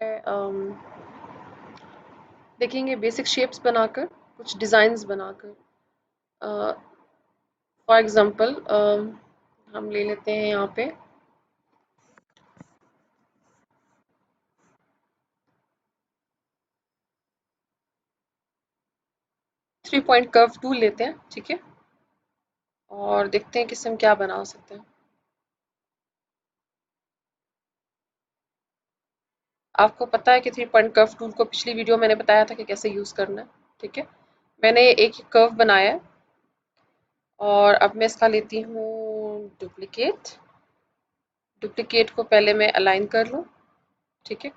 है देखेंगे basic shapes बनाकर, कुछ डिज़ाइंस बनाकर। फॉर एग्जांपल हम ले लेते हैं यहाँ पे 3 पॉइंट कर्व टूल लेते हैं, ठीक है, और देखते हैं कि इससे हम क्या बना सकते हैं। आपको पता है कि 3 पॉइंट कर्व टूल को पिछली वीडियो मैंने बताया था कि कैसे यूज़ करना है, ठीक है। मैंने एक कर्व बनाया है और अब मैं इसका लेती हूँ डुप्लीकेट। डुप्लीकेट को पहले मैं अलाइन कर लूँ, ठीक है,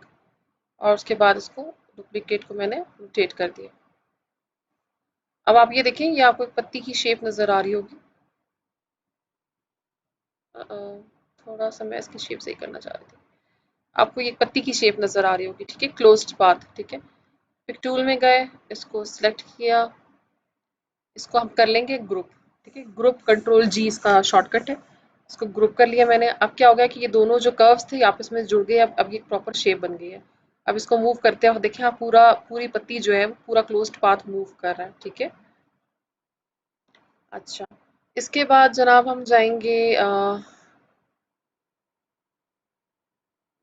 और उसके बाद इसको डुप्लीकेट को मैंने रोटेट कर दिया। अब आप ये देखें, ये आपको एक पत्ती की शेप नज़र आ रही होगी। थोड़ा सा मैं इसकी शेप सही करना चाह रही थी। आपको ये पत्ती की शेप नज़र आ रही होगी, ठीक है, क्लोज्ड पाथ, ठीक है। पिक टूल में गए, इसको सिलेक्ट किया, इसको हम कर लेंगे ग्रुप, ठीक है। ग्रुप कंट्रोल जी इसका शॉर्टकट है। इसको ग्रुप कर लिया मैंने। अब क्या हो गया कि ये दोनों जो कर्व्स थे आपस में जुड़ गए। अब ये प्रॉपर शेप बन गई है। अब इसको मूव करते हैं, देखिए हाँ, पूरी पत्ती जो है पूरा क्लोज्ड पाथ मूव कर रहा है, ठीक है। अच्छा, इसके बाद जनाब हम जाएंगे,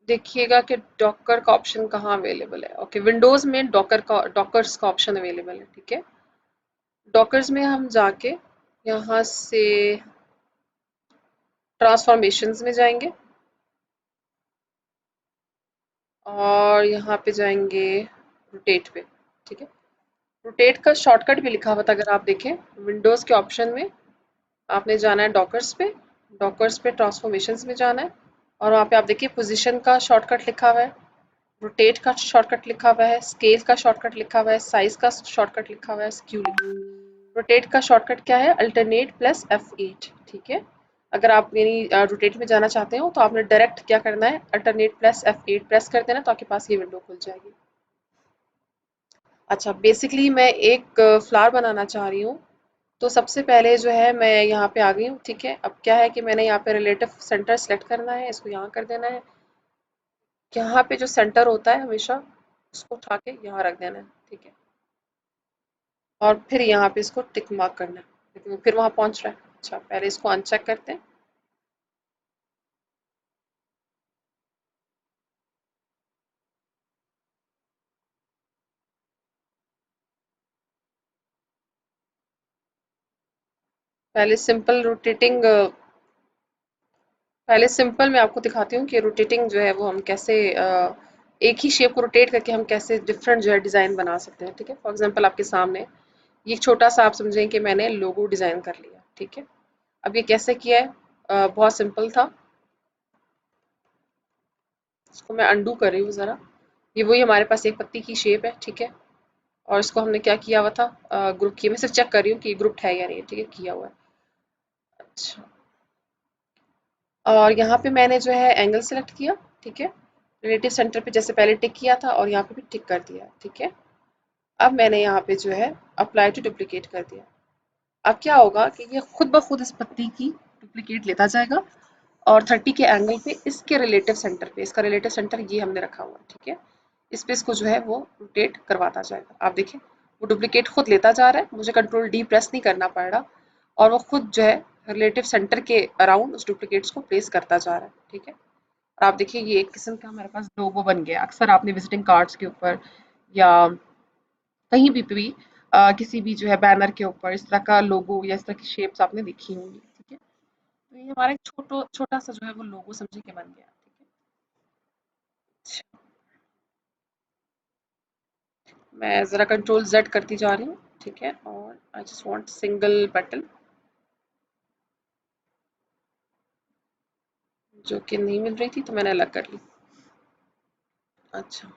देखिएगा कि डॉकर का ऑप्शन कहाँ अवेलेबल है। ओके, विंडोज में डॉकर्स का ऑप्शन अवेलेबल है, ठीक है। डॉकर्स में हम जाके यहाँ से ट्रांसफॉर्मेशंस में जाएंगे और यहाँ पे जाएंगे रोटेट पे, ठीक है। रोटेट का शॉर्टकट भी लिखा हुआ था, अगर आप देखें विंडोज़ के ऑप्शन में आपने जाना है डॉकर्स पे। डॉकर्स पे ट्रांसफॉर्मेशंस में जाना है और वहाँ पे आप देखिए पोजीशन का शॉर्टकट लिखा हुआ है, रोटेट का शॉर्टकट लिखा हुआ है, स्केल का शॉर्टकट लिखा हुआ है, साइज का शॉर्टकट लिखा हुआ है, स्क्यू लिखा हुआ है। रोटेट का शॉर्टकट क्या है? अल्टरनेट प्लस F8, ठीक है। अगर आप यानी रोटेट में जाना चाहते हो तो आपने डायरेक्ट क्या करना है, अल्टरनेट प्लस F8 प्रेस कर देना तो आपके पास ये विंडो खुल जाएगी। अच्छा, बेसिकली मैं एक फ्लावर बनाना चाह रही हूँ, तो सबसे पहले जो है मैं यहाँ पे आ गई हूँ, ठीक है। अब क्या है कि मैंने यहाँ पे रिलेटिव सेंटर सेलेक्ट करना है, इसको यहाँ कर देना है। यहाँ पे जो सेंटर होता है हमेशा उसको उठा के यहाँ रख देना है, ठीक है। और फिर यहाँ पे इसको टिक मार्क करना है, लेकिन वो फिर वहाँ पहुँच रहा है। अच्छा, पहले इसको अनचेक करते हैं। पहले सिंपल रोटेटिंग पहले सिंपल मैं आपको दिखाती हूँ कि रोटेटिंग जो है वो हम कैसे एक ही शेप को रोटेट करके हम कैसे डिफरेंट जो है डिज़ाइन बना सकते हैं, ठीक है। फॉर एग्जांपल आपके सामने ये छोटा सा आप समझें कि मैंने लोगो डिज़ाइन कर लिया, ठीक है। अब ये कैसे किया है? बहुत सिंपल था। इसको मैं अंडू कर रही हूँ ज़रा। ये वही हमारे पास एक पत्ती की शेप है, ठीक है। और इसको हमने क्या किया हुआ था, ग्रुप किया। मैं सिर्फ चेक कर रही हूँ कि ग्रुप है या नहीं, ठीक है, किया हुआ है। अच्छा, और यहाँ पे मैंने जो है एंगल सेलेक्ट किया, ठीक है। रिलेटिव सेंटर पे जैसे पहले टिक किया था और यहाँ पे भी टिक कर दिया, ठीक है। अब मैंने यहाँ पे जो है अप्लाई टू डुप्लीकेट कर दिया। अब क्या होगा कि ये खुद ब खुद इस पत्ती की डुप्लीकेट लेता जाएगा और 30 के एंगल पे इसके रिलेटिव सेंटर पे, इसका रिलेटिव सेंटर ये हमने रखा हुआ है, ठीक है। इस पे इसको जो है वो रोटेट करवाता जाएगा। आप देखिए वो डुप्लीकेट खुद लेता जा रहा है, मुझे कंट्रोल डी प्रेस नहीं करना पड़ रहा, और वो खुद जो है रिलेटिव सेंटर के अराउंड उस डुप्लीकेट्स को प्लेस करता जा रहा है, ठीक है। और आप देखिए ये एक किस्म का हमारे पास लोगो बन गया। अक्सर आपने विजिटिंग कार्ड्स के ऊपर या कहीं भी किसी भी जो है बैनर के ऊपर इस तरह का लोगो या इस तरह की शेप्स आपने देखी होंगी, ठीक है। तो ये हमारा एक छोटा सा जो है वो लोगो समझे के बन गया, ठीक है। मैं ज़रा कंट्रोल Z करती जा रही हूँ, ठीक है, और I just want single petal, जो कि नहीं मिल रही थी तो मैंने अलग कर ली। अच्छा,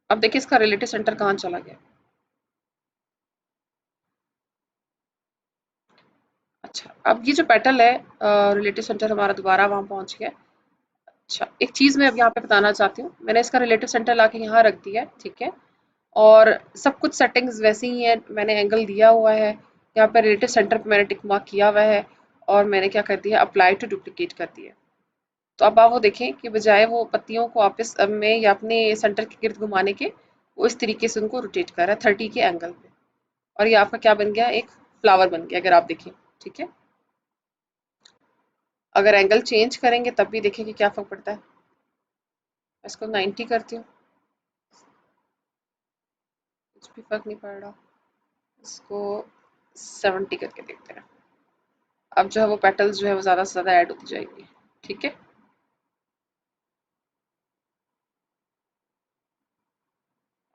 अब देखिए इसका रिलेटिव सेंटर कहाँ चला गया। अच्छा, अब ये जो पेटल है रिलेटिव सेंटर हमारा दोबारा वहाँ पहुँच गया। अच्छा, एक चीज़ मैं अब यहाँ पे बताना चाहती हूँ, मैंने इसका रिलेटिव सेंटर लाके यहाँ रख दिया है, ठीक है। और सब कुछ सेटिंग्स वैसी ही है, मैंने एंगल दिया हुआ है, यहाँ पर रिलेटिव सेंटर पे मैंने टिक मार्क किया हुआ है, और मैंने क्या कर दिया, अप्लाई टू डुप्लीकेट कर दिया। तो अब आप वो देखें कि बजाय वो पत्तियों को आपस में या अपने सेंटर के गिर्द घुमाने के, वो इस तरीके से उनको रोटेट कर रहा है 30 के एंगल पे, और ये आपका क्या बन गया, एक फ्लावर बन गया, अगर आप देखें। ठीक है, अगर एंगल चेंज करेंगे तब भी देखें कि क्या फर्क पड़ता है। इसको 90 करती हूँ, कुछ भी फर्क नहीं पड़ रहा। इसको 70 करके देखते हैं। अब जो है वो पेटल्स जो है वो ज़्यादा से ज़्यादा ऐड होती जाएंगी। ठीक है,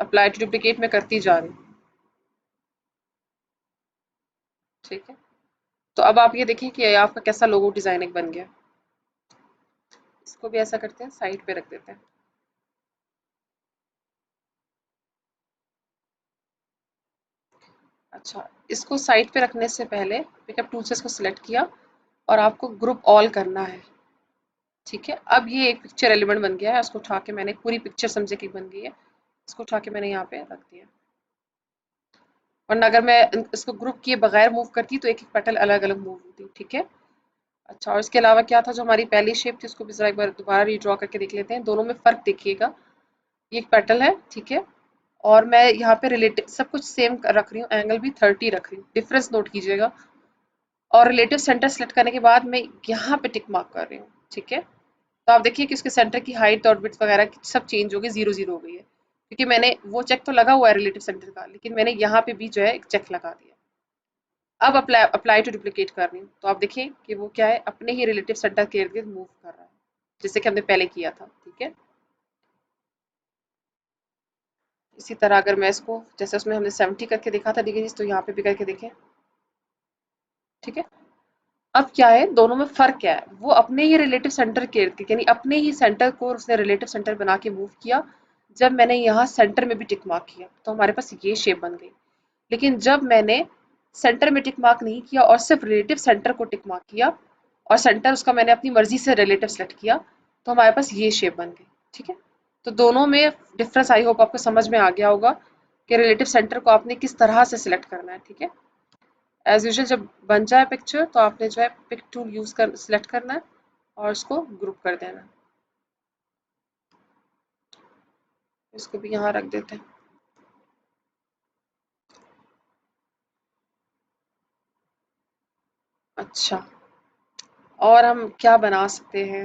अप्लाई टू डुप्लीकेट में करती जा रही हूँ। ठीक है, तो अब आप ये देखिए कि आपका कैसा लोगो डिज़ाइन एक बन गया। इसको भी ऐसा करते हैं, साइड पे रख देते हैं। अच्छा, इसको साइड पे रखने से पहले पिकअप टूल से इसको सिलेक्ट किया, और आपको ग्रुप ऑल करना है। ठीक है, अब ये एक पिक्चर एलिमेंट बन गया है, उसको उठा के मैंने पूरी पिक्चर समझे कि बन गई है, इसको उठा के मैंने यहाँ पे रख दिया। वरना अगर मैं इसको ग्रुप किए बगैर मूव करती तो एक एक पेटल अलग अलग मूव होती। ठीक है, अच्छा, और इसके अलावा क्या था, जो हमारी पहली शेप थी उसको भी जरा एक बार दोबारा रीड्रॉ करके देख लेते हैं। दोनों में फ़र्क देखिएगा, ये एक पेटल है, ठीक है, और मैं यहाँ पे रिलेटिव सब कुछ सेम रख रही हूँ, एंगल भी 30 रख रही हूँ, डिफरेंस नोट कीजिएगा। और रिलेटिव सेंटर सेलेक्ट करने के बाद मैं यहाँ पे टिक मार्क कर रही हूँ। ठीक है, तो आप देखिए कि उसके सेंटर की हाइट और विड्थ वगैरह सब चेंज हो गई, 0 0 हो गई है, क्योंकि मैंने वो चेक तो लगा हुआ है रिलेटिव सेंटर का, लेकिन मैंने यहाँ पे भी जो है एक चेक लगा दिया। अब अप्लाई टू डुप्लीकेट कर रही हूँ, तो आप देखिए कि वो क्या है, अपने ही रिलेटिव सेंटर के इर्द गिर्द मूव कर रहा है, जैसे कि हमने पहले किया था। ठीक है, इसी तरह अगर मैं इसको, जैसे उसमें हमने 70 करके देखा था डिग्रीज, तो यहाँ पे भी करके देखें। ठीक है, अब क्या है, दोनों में फ़र्क क्या है, वो अपने ही रिलेटिव सेंटर के इर्द गिर्द, यानी अपने ही सेंटर को उसने रिलेटिव सेंटर बना के मूव किया। जब मैंने यहाँ सेंटर में भी टिक मार्क किया तो हमारे पास ये शेप बन गई। लेकिन जब मैंने सेंटर में टिक मार्क नहीं किया और सिर्फ रिलेटिव सेंटर को टिक मार्क किया, और सेंटर उसका मैंने अपनी मर्जी से रिलेटिव सेलेक्ट किया, तो हमारे पास ये शेप बन गई। ठीक है, तो दोनों में डिफरेंस आई होप आपको समझ में आ गया होगा कि रिलेटिव सेंटर को आपने किस तरह से सिलेक्ट करना है। ठीक है, एज यूजुअल जब बन जाए पिक्चर तो आपने जो है पिक टूल यूज कर सिलेक्ट करना है, और उसको ग्रुप कर देना है। इसको भी यहाँ रख देते हैं। अच्छा, और हम क्या बना सकते हैं,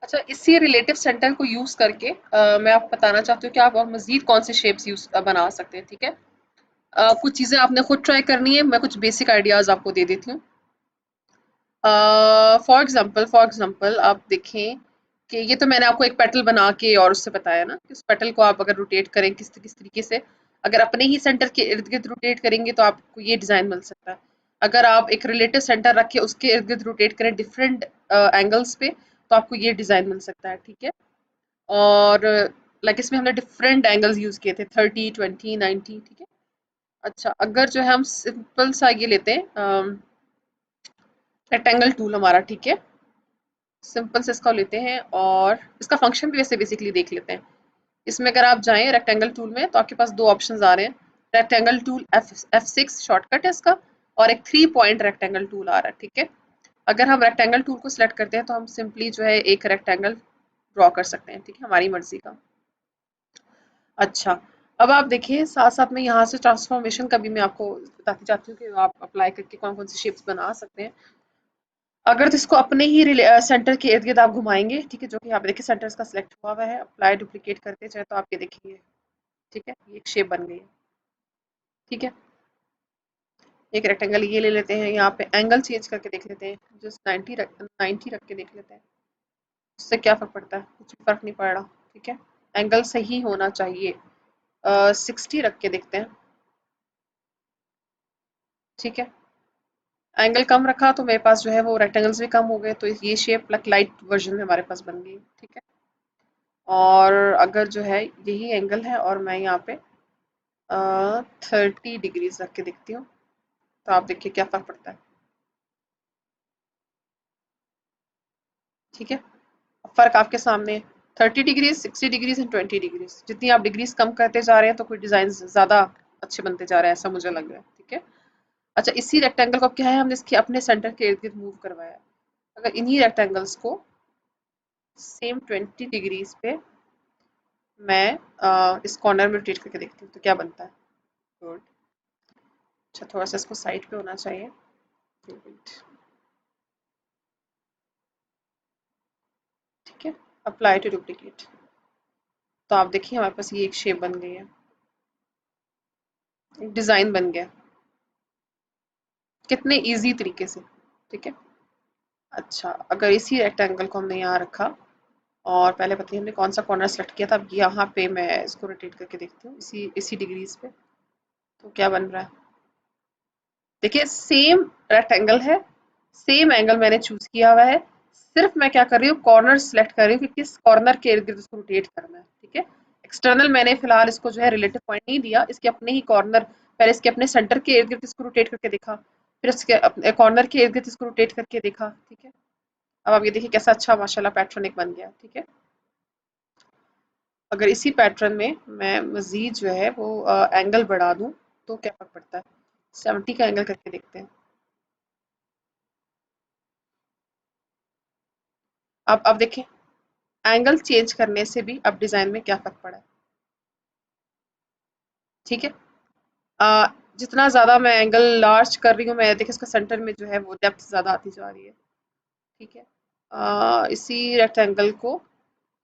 अच्छा, इसी रिलेटिव सेंटर को यूज करके मैं आपको बताना चाहती हूँ कि आप और मजीद कौन से शेप्स यूज बना सकते हैं। ठीक है, कुछ चीजें आपने खुद ट्राई करनी है, मैं कुछ बेसिक आइडियाज आपको दे देती हूँ। फॉर एग्जांपल आप देखें कि ये तो मैंने आपको एक पेटल बना के और उससे बताया ना कि उस पेटल को आप अगर रोटेट करें किस किस तरीके से, अगर अपने ही सेंटर के इर्द गिर्द रोटेट करेंगे तो आपको ये डिजाइन मिल सकता है। अगर आप एक रिलेटिव सेंटर रख के उसके इर्द गिर्द रोटेट करें डिफरेंट एंगल्स पे, तो आपको ये डिजाइन मिल सकता है। ठीक है, और लाइक इसमें हमने डिफरेंट एंगल्स यूज किए थे, 30 20 90। ठीक है, अच्छा, अगर जो है हम सिंपल सा ये लेते हैं रेक्टेंगल टूल हमारा। ठीक है, सिंपल से इसका लेते हैं और इसका फंक्शन भी वैसे बेसिकली देख लेते हैं। इसमें अगर आप जाएं रेक्टेंगल टूल में तो आपके पास दो ऑप्शंस आ रहे हैं। रेक्टेंगल टूल F6 शॉर्टकट है इसका, और एक 3 पॉइंट रेक्टेंगल टूल आ रहा है। ठीक है, अगर हम रेक्टेंगल टूल को सिलेक्ट करते हैं तो हम सिंपली जो है एक रेक्टेंगल ड्रॉ कर सकते हैं। ठीक है, हमारी मर्जी का। अच्छा, अब आप देखिए साथ साथ में यहाँ से ट्रांसफॉर्मेशन का भी मैं आपको बताती जाती हूँ कि आप अप्लाई करके कौन कौन सी शेप्स बना सकते हैं। अगर तो इसको अपने ही सेंटर के इर्द गिर्द आप घुमाएंगे, ठीक है, जो कि यहाँ पे देखिए सेंटर इसका सिलेक्ट हुआ हुआ है, अप्लाई डुप्लीकेट करते जाए तो आप ये देखिए। ठीक है, ये एक शेप बन गई है। ठीक है, एक रेक्टेंगल ये ले लेते हैं, यहाँ पे एंगल चेंज करके देख लेते हैं, जस्ट 90 रख के देख लेते हैं, उससे क्या फर्क पड़ता है, कुछ भी फर्क नहीं पड़ रहा। ठीक है, एंगल सही होना चाहिए, 60 रख के देखते हैं। ठीक है, एंगल कम रखा तो मेरे पास जो है वो रेक्टेंगल्स भी कम हो गए, तो ये शेप लाइट वर्जन में हमारे पास बन गई। ठीक है, और अगर जो है यही एंगल है और मैं यहाँ पे 30 डिग्रीज रख के देखती हूँ, तो आप देखिए क्या फर्क पड़ता है। ठीक है, फर्क आपके सामने है। 30 डिग्रीज, 60 डिग्रीज एंड 20 डिग्रीज। जितनी आप डिग्रीज कम करते जा रहे हैं तो कोई डिजाइन ज्यादा अच्छे बनते जा रहे हैं, ऐसा मुझे लग रहा है। ठीक है। अच्छा, इसी रेक्टेंगल को अब क्या है, हमने इसके अपने सेंटर के इर्द गिर्द मूव करवाया है। अगर इन्हीं रेक्टेंगल्स को सेम 20 डिग्रीज पे मैं इस कॉर्नर में रोटेट करके देखती हूँ तो क्या बनता है। गुड। अच्छा, थोड़ा सा इसको साइड पे होना चाहिए। ठीक है। Apply to duplicate. तो आप देखिए हमारे पास ये एक शेप बन गई है, एक डिजाइन बन गया, कितने इजी तरीके से। ठीक है। अच्छा, अगर इसी रेक्टेंगल को हमने यहाँ रखा और पहले बताइए हमने कौन सा कॉर्नर सेलेक्ट किया था, अब यहाँ पे मैं इसको रोटेट करके देखती हूँ इसी इसी डिग्रीज पे, तो क्या बन रहा है। देखिए सेम रेक्टेंगल है, सेम एंगल मैंने चूज किया हुआ है, सिर्फ मैं क्या कर रही हूँ, कॉर्नर सेलेक्ट कर रही हूँ कि किस कॉर्नर के इर्द गिर्द इसको रोटेट करना है। ठीक है। एक्सटर्नल मैंने फिलहाल इसको जो है रिलेटिव पॉइंट नहीं दिया, इसके अपने ही कॉर्नर, पहले इसके अपने सेंटर के इर्द गिर्द इसको रोटेट करके देखा, फिर इसके अपने कॉर्नर के इर्द गिर्द इसको रोटेट करके देखा। ठीक है। अब आप ये देखिए कैसा अच्छा माशाल्लाह पैटर्न एक बन गया। ठीक है। अगर इसी पैटर्न में मैं मजीद जो है वो एंगल बढ़ा दूं तो क्या फर्क पड़ता है। 70 का एंगल करके देखते हैं। अब देखें एंगल चेंज करने से भी अब डिजाइन में क्या फर्क पड़ा है। ठीक है। अ, जितना ज्यादा मैं एंगल लार्ज कर रही हूँ, मैं देखिए इसका सेंटर में जो है वो डेप्थ ज्यादा आती जा रही है। ठीक है। इसी रेक्टेंगल को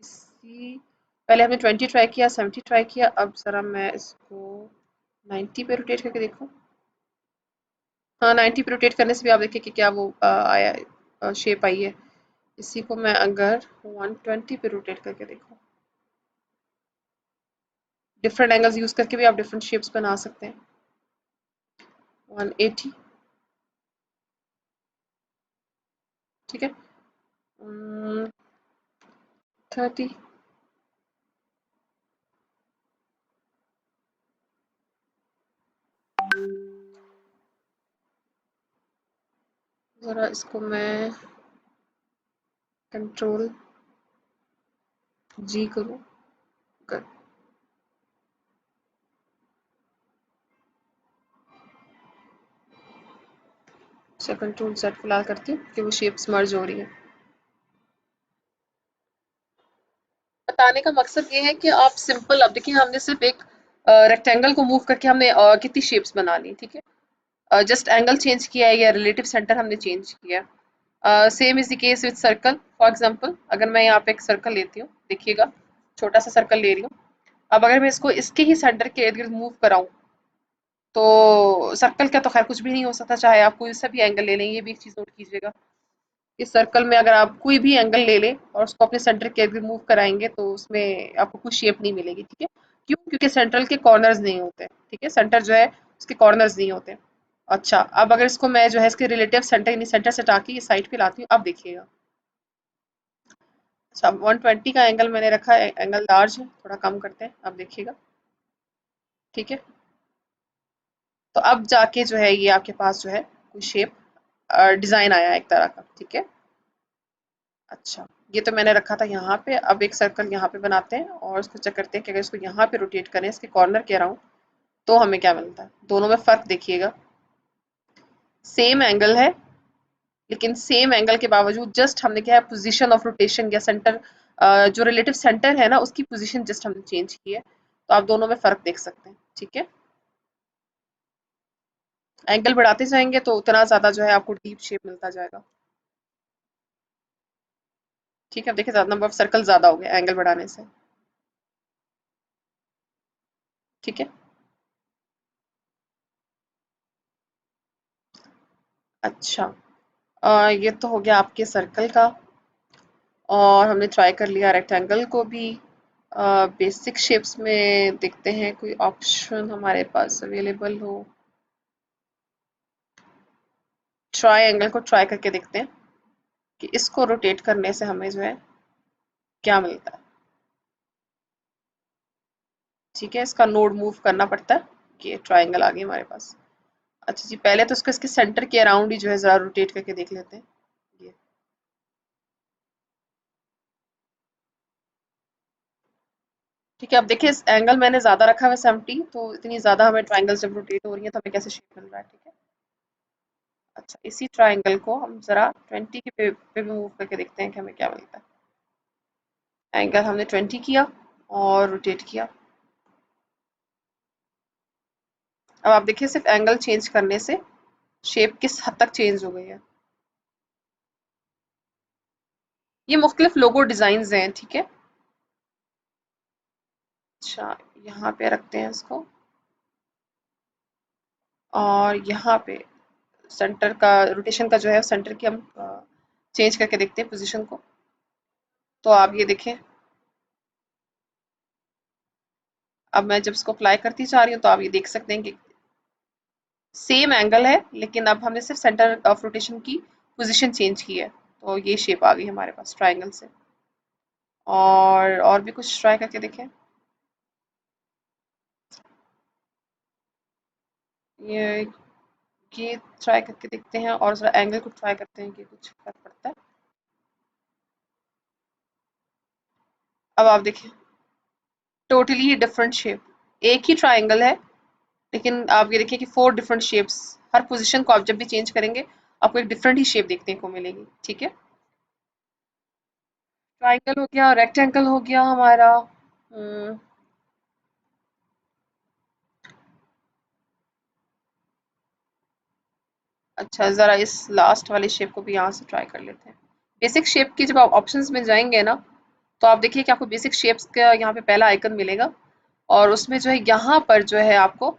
इसी, पहले हमने 20 ट्राई किया, 70 ट्राई किया, अब जरा मैं इसको 90 पे रोटेट करके देखूं। हाँ, 90 पे रोटेट करने से भी आप देखिए कि क्या वो आया, शेप आई है। इसी को मैं अगर 120 पे रोटेट करके देखूं, डिफरेंट एंगल्स यूज करके भी आप डिफरेंट शेप्स बना सकते हैं। 180। ठीक है। 30। जरा इसको मैं कंट्रोल जी करूँ। कर अच्छा, कंट्रोल जेड फिलहाल करती हूँ कि वो शेप्स मर्ज हो रही है। बताने का मकसद ये है कि आप सिंपल, अब देखिए हमने सिर्फ एक रेक्टेंगल को मूव करके हमने कितनी शेप्स बना ली। ठीक है। जस्ट एंगल चेंज किया है या रिलेटिव सेंटर हमने चेंज किया। Same is the case with circle. For example अगर मैं यहाँ पे एक सर्कल लेती हूँ, देखिएगा छोटा सा सर्कल ले रही हूँ, अब अगर मैं इसको इसके ही सेंटर के इर्द गिर्द मूव कराऊं तो सर्कल का तो खैर कुछ भी नहीं हो सकता, चाहे आप कोई सा भी एंगल ले लें। ये भी एक चीज नोट कीजिएगा, इस सर्कल में अगर आप कोई भी एंगल ले लें और उसको अपने सेंटर के इर्द मूव कराएंगे तो उसमें आपको कुछ शेप नहीं मिलेगी। ठीक है। क्यों? क्योंकि सेंट्रल के कॉर्नर्स नहीं होते। ठीक है। सेंटर जो है उसके कॉर्नर्स नहीं होते। अच्छा, अब अगर इसको मैं जो है इसके रिलेटिव सेंटर यानी सेंटर से हटा के ये साइड पे लाती हूँ, अब देखिएगा। अच्छा, 120 का एंगल मैंने रखा है, एंगल लार्ज है, थोड़ा कम करते हैं, अब देखिएगा। ठीक है। तो अब जाके जो है ये आपके पास जो है कोई शेप, डिजाइन आया एक तरह का। ठीक है। अच्छा, ये तो मैंने रखा था यहाँ पे, अब एक सर्कल यहाँ पे बनाते हैं और उसको चेक करते हैं कि अगर इसको यहाँ पे रोटेट करें इसके कॉर्नर के अराउंड तो हमें क्या मिलता है। दोनों में फर्क देखिएगा, सेम एंगल है लेकिन सेम एंगल के बावजूद जस्ट हमने क्या है पोजीशन ऑफ रोटेशन या सेंटर, जो रिलेटिव सेंटर है ना उसकी पोजीशन जस्ट हमने चेंज की है, तो आप दोनों में फर्क देख सकते हैं। ठीक है। एंगल बढ़ाते जाएंगे तो उतना ज्यादा जो है आपको डीप शेप मिलता जाएगा। ठीक है। अब देखिए नंबर ऑफ सर्कल ज्यादा हो गया एंगल बढ़ाने से। ठीक है। अच्छा, ये तो हो गया आपके सर्कल का, और हमने ट्राई कर लिया रेक्टेंगल को भी। बेसिक शेप्स में देखते हैं कोई ऑप्शन हमारे पास अवेलेबल हो। ट्राई को ट्राई करके देखते हैं कि इसको रोटेट करने से हमें जो है क्या मिलता है। ठीक है। इसका नोड मूव करना पड़ता है कि ट्राइंगल आ गई हमारे पास। अच्छा जी, पहले तो इसको इसके सेंटर के अराउंड ही जो है जरा रोटेट करके देख लेते हैं। ये ठीक है, अब देखिए इस एंगल मैंने ज़्यादा रखा हुआ है 70, तो इतनी ज़्यादा हमें ट्राइंगल जब रोटेट हो रही है तो हमें कैसे शेप मिल रहा है, ठीक है। अच्छा, इसी ट्राइंगल को हम ज़रा 20 के पे भी मूव करके देखते हैं कि हमें क्या मिलता है। एंगल हमने 20 किया और रोटेट किया। अब आप देखिए सिर्फ एंगल चेंज करने से शेप किस हद तक चेंज हो गई है। ये मुख्तलिफ लोगो डिज़ाइंस हैं, ठीक है। अच्छा, यहाँ पे रखते हैं इसको और यहाँ पे सेंटर का रोटेशन का जो है सेंटर की हम चेंज करके देखते हैं पोजीशन को। तो आप ये देखें, अब मैं जब इसको अप्लाई करती जा रही हूँ तो आप ये देख सकते हैं कि सेम एंगल है, लेकिन अब हमने सिर्फ सेंटर ऑफ रोटेशन की पोजीशन चेंज की है, तो ये शेप आ गई हमारे पास ट्राइंगल से। और भी कुछ ट्राई करके देखें। ये ये ट्राई करके देखते हैं और जरा एंगल को ट्राई करते हैं कि कुछ फर्क पड़ता है। अब आप देखिए टोटली डिफरेंट शेप, एक ही ट्राइंगल है, लेकिन आप ये देखिए कि 4 डिफरेंट शेप्स। हर पोजीशन को आप जब भी चेंज करेंगे आपको एक डिफरेंट ही शेप देखने को मिलेगी, ठीक है। ट्राइंगल हो गया, रेक्टेंगल हो गया हमारा। अच्छा, ज़रा इस लास्ट वाले शेप को भी यहाँ से ट्राई कर लेते हैं। बेसिक शेप की जब आप ऑप्शंस में जाएंगे ना, तो आप देखिए कि आपको बेसिक शेप्स का यहाँ पे पहला आइकन मिलेगा और उसमें जो है यहाँ पर जो है आपको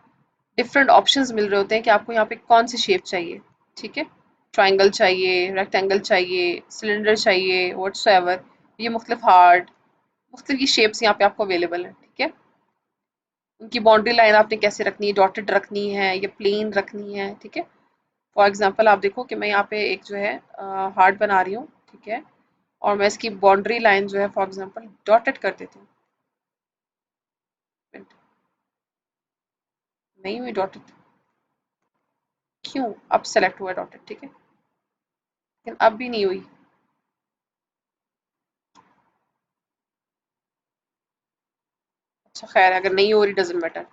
डिफरेंट ऑप्शंस मिल रहे होते हैं कि आपको यहाँ पे कौन सी शेप चाहिए, ठीक है। ट्राइंगल चाहिए, रेक्टेंगल चाहिए, सिलेंडर चाहिए, व्हाट्सएवर, ये मुख्तलिफ हार्ड, मुख्तलिफ ये शेप्स यहाँ पे आपको अवेलेबल है, ठीक है। उनकी बाउंड्री लाइन आपने कैसे रखनी है, डॉटेड रखनी है या प्लेन रखनी है, ठीक है। फॉर एग्जांपल आप देखो कि मैं यहाँ पे एक जो है हार्ट बना रही हूँ, ठीक है, और मैं इसकी बाउंड्री लाइन जो है फॉर एग्जांपल डॉटेड कर देती हूँ। नहीं हुई डॉटेड, क्यों? अब सेलेक्ट हुआ डॉटेड, ठीक है, लेकिन अब भी नहीं हुई। अच्छा खैर, अगर नहीं हो रही डजेंट मैटर,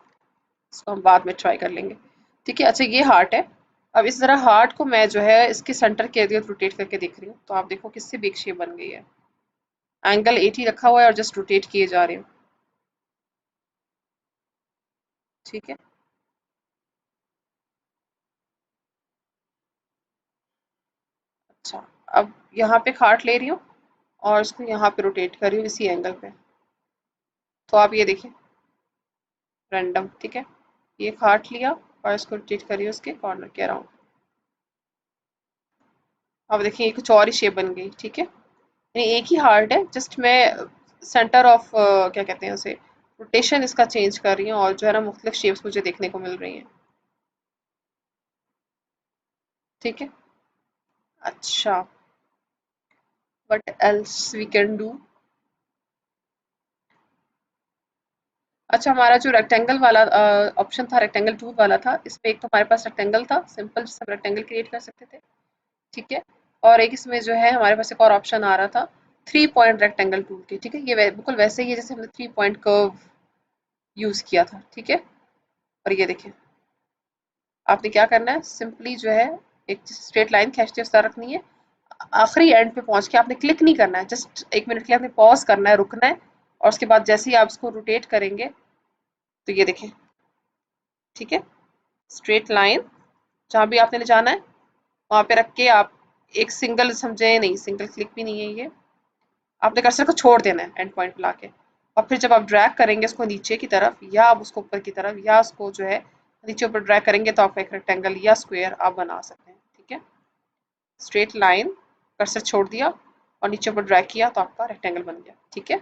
इसको हम बाद में ट्राई कर लेंगे, ठीक है। अच्छा, ये हार्ट है। अब इस तरह हार्ट को मैं जो है इसके सेंटर के इर्द रोटेट करके देख रही हूँ, तो आप देखो किससे भी एक शेप बन गई है। एंगल 80 रखा हुआ है और जस्ट रोटेट किए जा रहे हो, ठीक है। अच्छा, अब यहाँ पे हार्ट ले रही हूँ और इसको यहाँ पे रोटेट कर रही हूँ इसी एंगल पे, तो आप ये देखिए रैंडम, ठीक है। ये हार्ट लिया और इसको रोटेट करिए उसके कॉर्नर के अराउंड। अब देखिए ये कुछ और ही शेप बन गई, ठीक है। यानी एक ही हार्ट है, जस्ट मैं सेंटर ऑफ क्या कहते हैं उसे, रोटेशन इसका चेंज कर रही हूँ और जो है ना मुख्तलिफ शेप्स मुझे देखने को मिल रही हैं, ठीक है। अच्छा, what else we can do. अच्छा, हमारा जो रेक्टेंगल वाला ऑप्शन था, रेक्टेंगल टूल वाला था, इसमें एक तो हमारे पास रेक्टेंगल था सिंपल, जिससे हम रेक्टेंगल क्रिएट कर सकते थे, ठीक है। और एक इसमें जो है हमारे पास एक और ऑप्शन आ रहा था 3 पॉइंट रेक्टेंगल टूल के, ठीक है। ये बिल्कुल वैसे ही है जैसे हमने 3 पॉइंट कर्व यूज किया था, ठीक है। और ये देखिए आपने क्या करना है, सिंपली जो है एक स्ट्रेट लाइन खींचते उस तरह रखनी है, आखिरी एंड पे पहुंच के आपने क्लिक नहीं करना है, जस्ट 1 मिनट के लिए आपने पॉज करना है, रुकना है, और उसके बाद जैसे ही आप इसको रोटेट करेंगे तो ये देखें, ठीक है, स्ट्रेट लाइन जहां भी आपने ले जाना है वहां पे रख के आप एक सिंगल, समझे नहीं, सिंगल क्लिक भी नहीं है ये, आपने कर्सर को छोड़ देना है एंड पॉइंट पे लाके, और फिर जब आप ड्रैग करेंगे उसको नीचे की तरफ या आप उसको ऊपर की तरफ या उसको जो है नीचे ऊपर ड्रैग करेंगे तो आपका एक रेक्टेंगल या स्क्वायर आप बना सकते हैं, ठीक है। स्ट्रेट लाइन, कर्सर छोड़ दिया और नीचे ऊपर ड्रैग किया तो आपका रेक्टेंगल बन गया, ठीक है।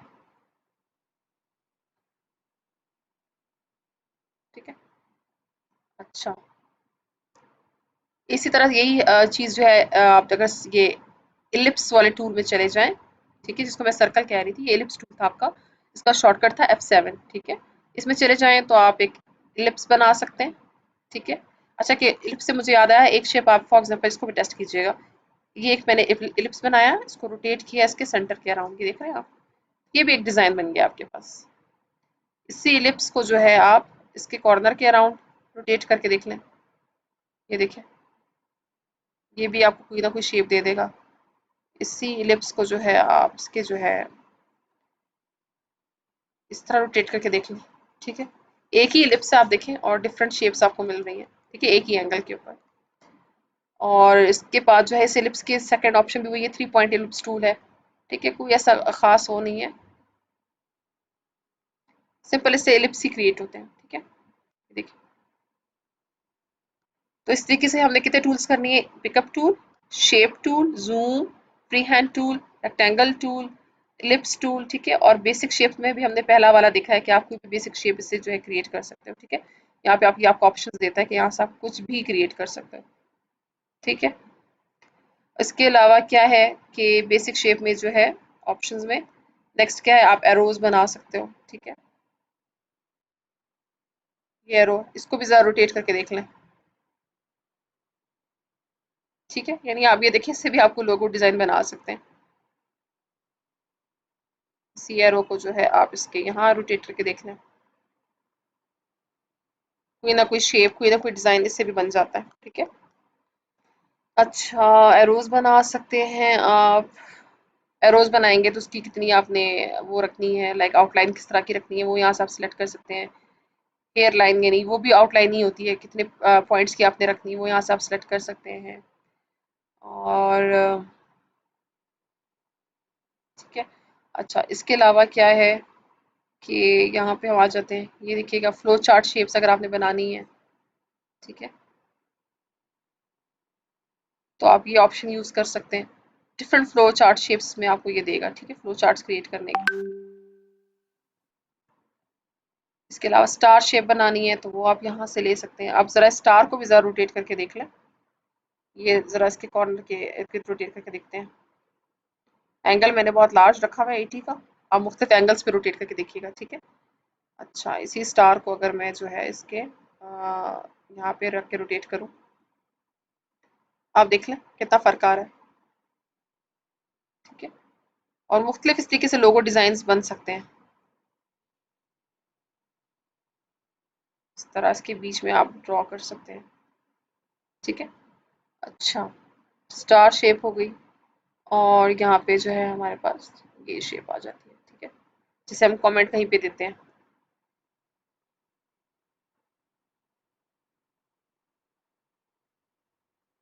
ठीक है। अच्छा, इसी तरह यही चीज़ जो है आप अगर ये इलिप्स वाले टूल में चले जाएं, ठीक है, जिसको मैं सर्कल कह रही थी, ये इलिप्स टूल था आपका, इसका शॉर्टकट था F7, ठीक है। इसमें चले जाएं तो आप एक इलिप्स बना सकते हैं, ठीक है। अच्छा, कि इलिप्स से मुझे याद आया, एक शेप आप फॉर एग्जांपल इसको भी टेस्ट कीजिएगा। ये एक मैंने इलिप्स बनाया, इसको रोटेट किया इसके सेंटर के अराउंड, ये देख रहे हैं आप, ये भी एक डिज़ाइन बन गया आपके पास। इसी इलिप्स को जो है आप इसके कॉर्नर के अराउंड रोटेट करके देख लें। ये देखें, ये भी आपको कोई ना कोई शेप दे देगा। इसी इलिप्स को जो है आप इसके जो है इस तरह रोटेट करके देख लें। ठीक है, एक ही इलिप्स से आप देखें और डिफरेंट शेप्स आपको मिल रही हैं। ठीक है, एक ही एंगल के ऊपर। और इसके बाद जो है इस इलिप्स के सेकंड ऑप्शन भी वही है, 3 पॉइंट इलिप्स टूल है। ठीक है, कोई ऐसा खास वो नहीं है, सिंपल इससे इलिप्स ही क्रिएट होते हैं। ठीक है, देखिए, तो इस तरीके से हमने कितने टूल्स करनी है, pickup tool, shape tool, zoom, free hand tool, rectangle tool, ellipse tool. ठीक है, और बेसिक शेप में भी हमने पहला वाला देखा है कि आप कोई भी बेसिक शेप इससे जो है क्रिएट कर सकते हो। ठीक है, यहाँ पे आपको ऑप्शन देता है कि यहाँ से आप कुछ भी क्रिएट कर सकते हो। ठीक है, इसके अलावा क्या है कि बेसिक शेप में जो है ऑप्शंस में नेक्स्ट क्या है, आप एरोज बना सकते हो। ठीक है, ये एरो, इसको भी जरा रोटेट करके देख लें। ठीक है, यानी आप ये देखिए, इससे भी आपको लोगो डिजाइन बना सकते हैं। इसी एरो को जो है आप इसके यहाँ रोटेट करके देख लें, कोई ना कोई शेप, कोई ना कोई डिजाइन इससे भी बन जाता है। ठीक है, अच्छा, एरोज बना सकते हैं आप। एरोज बनाएंगे तो उसकी कितनी आपने वो रखनी है, लाइक आउटलाइन किस तरह की रखनी है, वो यहाँ से आप सिलेक्ट कर सकते हैं। हेयर लाइन, यानी वो भी आउटलाइन ही होती है, कितने पॉइंट्स की आपने रखनी है वो यहाँ से आप सिलेक्ट कर सकते हैं। और ठीक है, अच्छा, इसके अलावा क्या है कि यहाँ पे हम आ जाते हैं, ये देखिएगा, फ्लो चार्ट शेप्स अगर आपने बनानी है। ठीक है, तो आप ये ऑप्शन यूज कर सकते हैं, डिफरेंट फ्लो चार्ट शेप्स में आपको ये देगा। ठीक है, फ्लो चार्ट्स क्रिएट करने की। इसके अलावा स्टार शेप बनानी है तो वो आप यहाँ से ले सकते हैं। आप जरा स्टार को भी जरा रोटेट करके देख लें, ये जरा इसके कॉर्नर के इर्द रोटेट करके देखते हैं। एंगल मैंने बहुत लार्ज रखा हुआ है 80 का, आप मुख्तलिफ एंगल्स पे रोटेट करके देखिएगा। ठीक है, अच्छा, इसी स्टार को अगर मैं जो है इसके यहाँ पे रख के रोटेट करूँ, आप देख लें कितना फ़र्क आ रहा है। ठीक है, और मुख्तलिफ इस तरीके से लोगो डिज़ाइंस बन सकते हैं। इस तरह इसके बीच में आप ड्रॉ कर सकते हैं। ठीक है, अच्छा, स्टार शेप हो गई, और यहाँ पे जो है हमारे पास ये शेप आ जाती है। ठीक है, जिसे हम कमेंट कहीं पे देते हैं।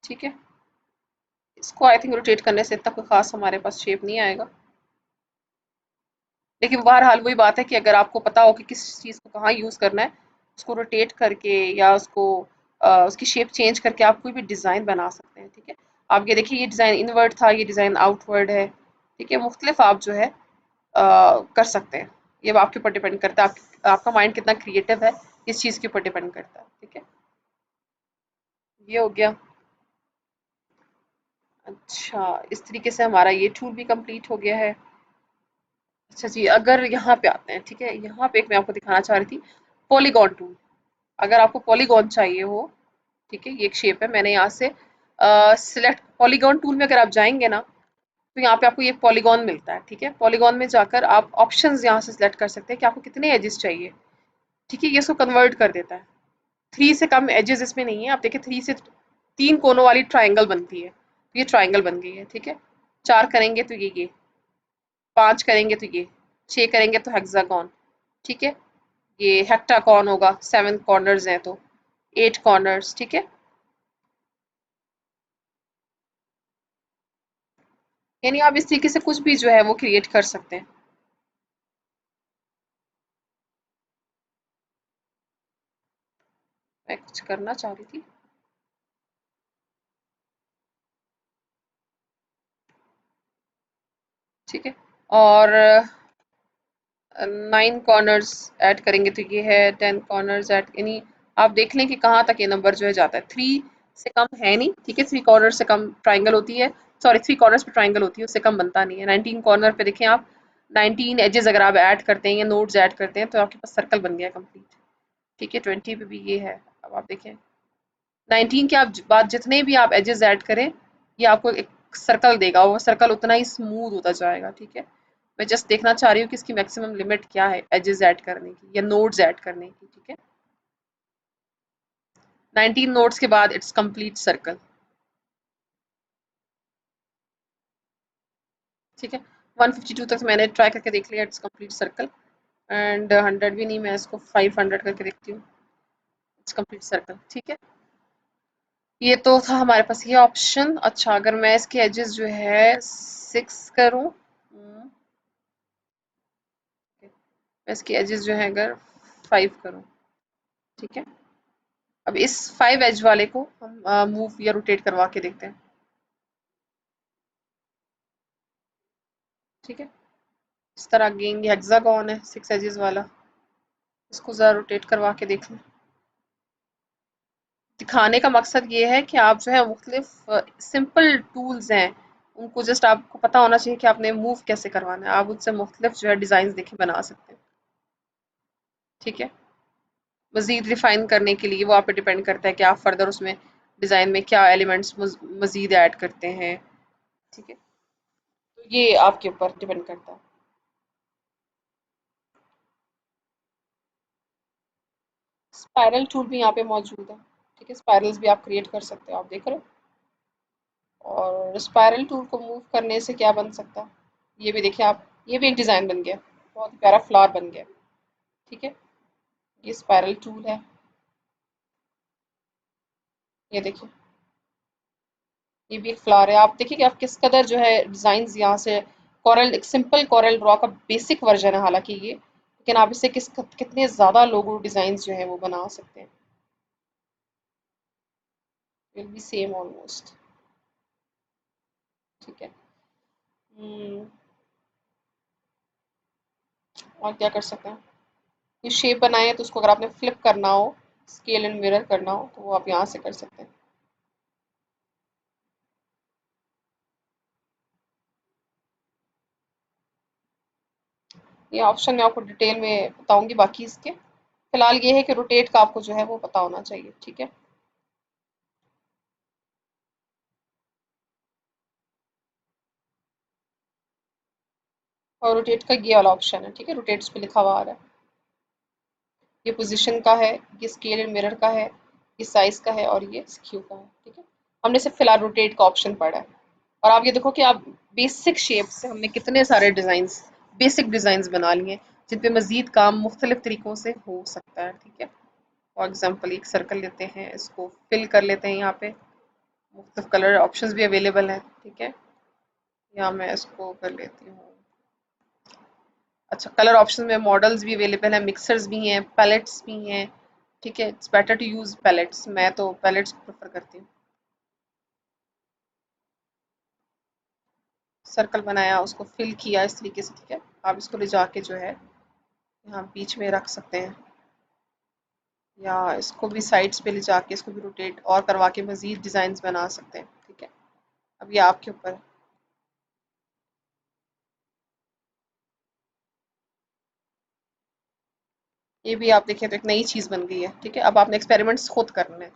ठीक है, इसको आई थिंक रोटेट करने से इतना कोई खास हमारे पास शेप नहीं आएगा, लेकिन बहरहाल वही बात है कि अगर आपको पता हो कि किस चीज़ को कहाँ यूज़ करना है, उसको रोटेट करके या उसको उसकी शेप चेंज करके आप कोई भी डिज़ाइन बना सकते हैं। ठीक है, आप ये देखिए, ये डिज़ाइन इनवर्ट था, ये डिज़ाइन आउटवर्ड है। ठीक है, मुख्तलिफ आप जो है कर सकते हैं। ये आपके ऊपर डिपेंड करता है, आपका माइंड कितना क्रिएटिव है, इस चीज़ के ऊपर डिपेंड करता है। ठीक है, ये हो गया। अच्छा, इस तरीके से हमारा ये टूल भी कंप्लीट हो गया है। अच्छा जी, अगर यहाँ पे आते हैं, ठीक है, यहाँ पे एक मैं आपको दिखाना चाह रही थी, पॉलीगॉन टूल। अगर आपको पॉलीगॉन चाहिए हो, ठीक है, ये एक शेप है, मैंने यहाँ से सिलेक्ट पॉलीगॉन टूल में अगर आप जाएंगे ना, तो यहाँ पे आपको ये पॉलीगॉन मिलता है। ठीक है, पॉलीगॉन में जाकर आप ऑप्शंस यहाँ से सिलेक्ट कर सकते हैं कि आपको कितने एजेस चाहिए। ठीक है, ये इसको कन्वर्ट कर देता है। 3 से कम एजेस इसमें नहीं है। आप देखिए, 3 से 3 कोनों वाली ट्राइंगल बनती है, तो ये ट्राइंगल बन गई है। ठीक है, 4 करेंगे तो ये 5 करेंगे तो ये 6 करेंगे तो हेक्सागोन। ठीक है, ये हेक्टागोन होगा, 7 कॉर्नर्स हैं तो 8 कॉर्नर्स। ठीक है, यानी आप इस तरीके से कुछ भी जो है वो क्रिएट कर सकते हैं। मैं कुछ करना चाह रही थी। ठीक है, और 9 कॉर्नर्स ऐड करेंगे तो ये है 10 कॉर्नर्स ऐड, यानी आप देख लें कि कहाँ तक ये नंबर जो है जाता है। 3 से कम है नहीं। ठीक है, 3 कॉर्नर से कम ट्राइंगल होती है, सॉरी 3 कॉर्नर्स पे ट्राइंगल होती है, उससे कम बनता नहीं है। 19 कॉर्नर पे देखें आप, 19 एजेस अगर आप ऐड करते हैं या नोड्स ऐड करते हैं तो आपके पास सर्कल बन गया कंप्लीट। ठीक है, 20 पे भी ये है। अब आप देखें, 19 के आप बाद जितने भी आप एजेस ऐड करें, ये आपको एक सर्कल देगा, वो सर्कल उतना ही स्मूथ होता जाएगा। ठीक है, मैं जस्ट देखना चाह रही हूँ कि इसकी मैक्सिमम लिमिट क्या है एजेस ऐड करने की या नोड्स ऐड करने की, ठीक है। 19 नोड्स के बाद इट्स कंप्लीट सर्कल, ठीक है। 152 तक मैंने ट्राई करके देख लिया, इट्स कंप्लीट सर्कल। एंड 100 भी नहीं, मैं इसको 500 करके देखती हूँ, इट्स कंप्लीट सर्कल, ठीक है। ये तो था हमारे पास ये ऑप्शन। अच्छा, अगर मैं इसके एजेस जो है 6 करूँ, मैं इसके एजेस जो है अगर 5 करूँ, ठीक है। अब इस 5 एज वाले को हम मूव या रोटेट करवा के देखते हैं, ठीक है। इस तरह अगेन ये हेक्सागोन है 6 एजेस वाला, इसको ज़रा रोटेट करवा के देख लें। दिखाने का मकसद ये है कि आप जो है मुख्तलिफ सिंपल टूल्स हैं, उनको जस्ट आपको पता होना चाहिए कि आपने मूव कैसे करवाना है, आप उससे मुख्तलिफ जो है डिज़ाइन देखें बना सकते हैं, ठीक है। मज़ीद रिफ़ाइन करने के लिए वो आप पे डिपेंड करता है कि आप फर्दर उसमें डिज़ाइन में क्या एलिमेंट्स मज़ीद ऐड करते हैं, ठीक है। तो ये आपके ऊपर डिपेंड करता है। स्पायरल टूल भी यहाँ पे मौजूद है, ठीक है। स्पायरल्स भी आप क्रिएट कर सकते हो, आप देख रहे हो। और स्पायरल टूल को मूव करने से क्या बन सकता है, ये भी देखिए आप, ये भी एक डिज़ाइन बन गया, बहुत ही प्यारा फ्लावर बन गया, ठीक है। ये स्पायरल टूल है, ये देखिए, ये भी एक फ्लावर है। आप देखिए कि आप किस कदर जो है डिज़ाइंस यहाँ से, कॉरल एक सिंपल कॉरल ड्रॉ का बेसिक वर्जन है हालांकि ये, लेकिन आप इससे कितने ज़्यादा लोगो डिज़ाइंस जो है वो बना सकते हैं। विल बी सेम ऑलमोस्ट, ठीक है। हम्म, और क्या कर सकते हैं, ये शेप बनाए तो उसको अगर आपने फ्लिप करना हो, स्केल एंड मिरर करना हो, तो वो आप यहाँ से कर सकते हैं। ये ऑप्शन मैं आपको डिटेल में बताऊंगी बाकी इसके, फिलहाल ये है कि रोटेट का आपको जो है वो पता होना चाहिए, ठीक है। और रोटेट का ये वाला ऑप्शन है, ठीक है, रोटेट्स पे लिखा हुआ आ रहा है। ये पोजीशन का है, ये स्केल एंड मिरर का है, ये साइज का है और ये स्क्यू का है, ठीक है। हमने सिर्फ फिलहाल रोटेट का ऑप्शन पढ़ा है। और आप ये देखो कि आप बेसिक शेप से हमने कितने सारे डिज़ाइंस, बेसिक डिज़ाइंस बना लिए जिन पे मज़ीद काम मुख्तलिफ तरीक़ों से हो सकता है, ठीक है। फॉर एग्ज़ाम्पल एक सर्कल लेते हैं, इसको फिल कर लेते हैं, यहाँ पे मुख्तलिफ कलर ऑप्शंस भी अवेलेबल हैं, ठीक है। या मैं इसको कर लेती हूँ, अच्छा कलर ऑप्शन में मॉडल्स भी अवेलेबल हैं, मिक्सर्स भी हैं, पैलेट्स भी हैं, ठीक है। It's better to use palettes, मैं तो पैलेट्स प्रेफर करती हूँ। सर्कल बनाया, उसको फिल किया इस तरीके से, ठीक है। आप इसको ले जाके जो है यहाँ बीच में रख सकते हैं, या इसको भी साइड्स पे ले जाके इसको भी रोटेट और करवा के मज़ीद डिज़ाइंस बना सकते हैं, ठीक है। अब ये आपके ऊपर है। ये भी आप देखिए तो एक नई चीज़ बन गई है, ठीक है। अब आपने एक्सपेरिमेंट्स खुद करने हैं,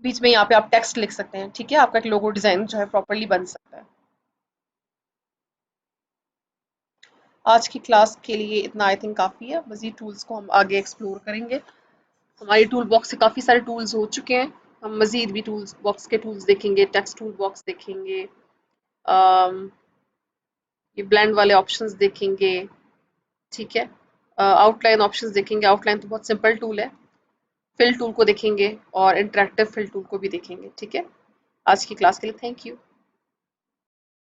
बीच में यहाँ पे आप टेक्स्ट लिख सकते हैं, ठीक है। आपका एक लोगो डिज़ाइन जो है प्रॉपरली बन सकता है। आज की क्लास के लिए इतना आई थिंक काफ़ी है, मज़ीद टूल्स को हम आगे एक्सप्लोर करेंगे। हमारी टूल बॉक्स से काफ़ी सारे टूल्स हो चुके हैं, हम मज़ीद भी टूल्स बॉक्स के टूल्स देखेंगे, टेक्स्ट टूल बॉक्स देखेंगे, अम, ये ब्लेंड वाले ऑप्शंस देखेंगे, ठीक है। आउटलाइन ऑप्शंस देखेंगे, आउटलाइन तो बहुत सिंपल टूल है। फिल टूल को देखेंगे और इंटरेक्टिव फिल टूल को भी देखेंगे, ठीक है। आज की क्लास के लिए थैंक यू।